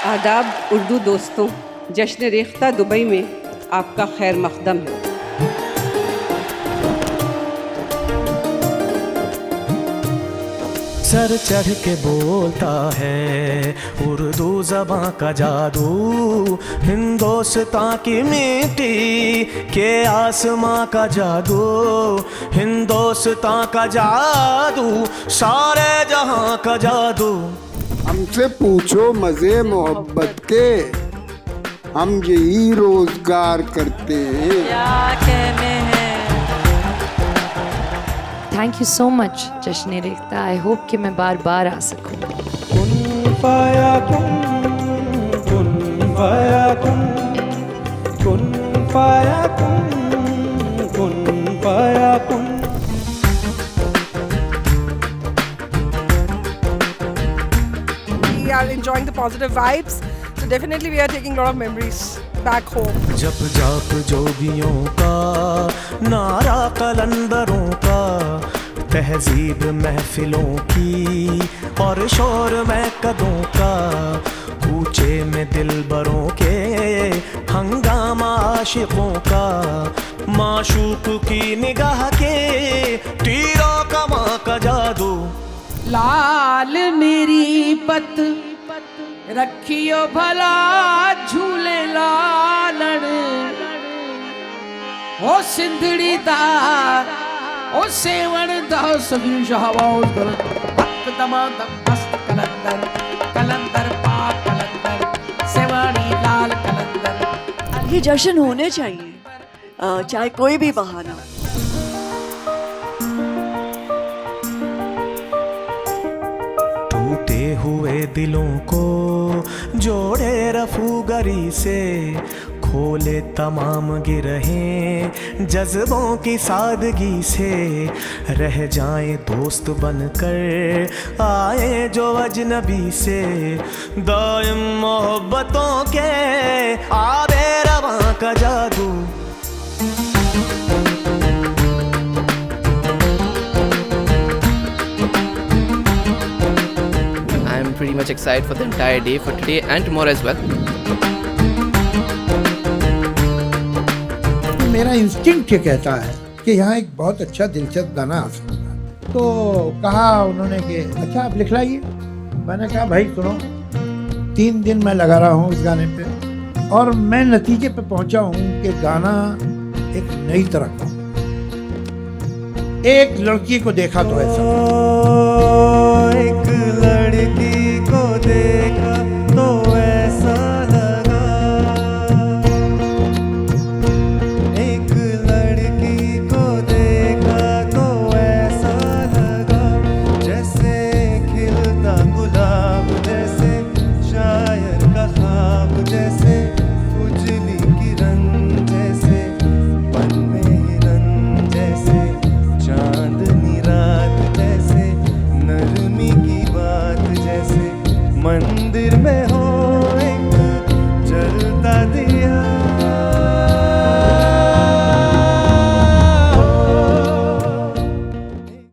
आदाब उर्दू दोस्तों, जश्न रेख्ता दुबई में आपका खैर मक़दम है। सर चढ़ के बोलता है उर्दू ज़बां का जादू, हिंदुस्तान की मिट्टी के आसमां का जादू, हिंदुस्तान का जादू, सारे जहां का जादू। हमसे पूछो मज़े मोहब्बत के, हम यही रोजगार करते हैं। क्या कहने हैं। थैंक यू सो मच जश्न रेख्ता। आई होप कि मैं बार बार आ सकूं। कुन फाया कुन, कुन फाया कुन, कुन फाया कुन, कुन फाया कुन। We are enjoying the positive vibes, so definitely we are taking a lot of memories back home. जब जाप जोगियों का, नारा कलंदरों का, तहजीब महफिलों की और शोर में कदों का, कूचे में दिलबरों के हंगामा आशिकों का, माशूक की निगाह के तीरों कमा का जादू। लाल मेरी पत रखियो भला झूले लालण, ओ सिंधड़ी दा ओ सेवण दा सभी शहवाज कर हक दमादम मस्त कलंदर, कलंदर पाक कलंदर, सेवानी लाल कलंदर। ये जश्न होने चाहिए, चाहे कोई भी बहाना। टूटे हुए दिलों को जोड़े रफूगरी से, खोले तमाम गिरहें जज्बों की सादगी से, रह जाएं दोस्त बनकर आए जो अजनबी से, दायम मोहब्बतों के आबे रवां का जादू। I'm pretty much excited for the entire day, for today and tomorrow as well. मेरा इंस्टिंक्ट ये कहता है कि यहाँ एक बहुत अच्छा दिलचस्प गाना आ सकता है। तो कहा उन्होंने कि अच्छा आप लिख लाइए। मैंने कहा भाई सुनो, 3 दिन मैं लगा रहा हूँ इस गाने पे और मैं नतीजे पे पहुँचा हूँ कि गाना एक नई तरह का। एक लड़की को देखा तो ऐसा, एक लड़की को देखा तो ऐसा लगा, एक लड़की को देखा तो ऐसा लगा, जैसे खिलता गुलाब, जैसे शायर का ख्वाब, जैसे उजली किरण, जैसे पन में हिरन, जैसे चांदनी रात, जैसे नरमी की बात, जैसे मंदिर में हो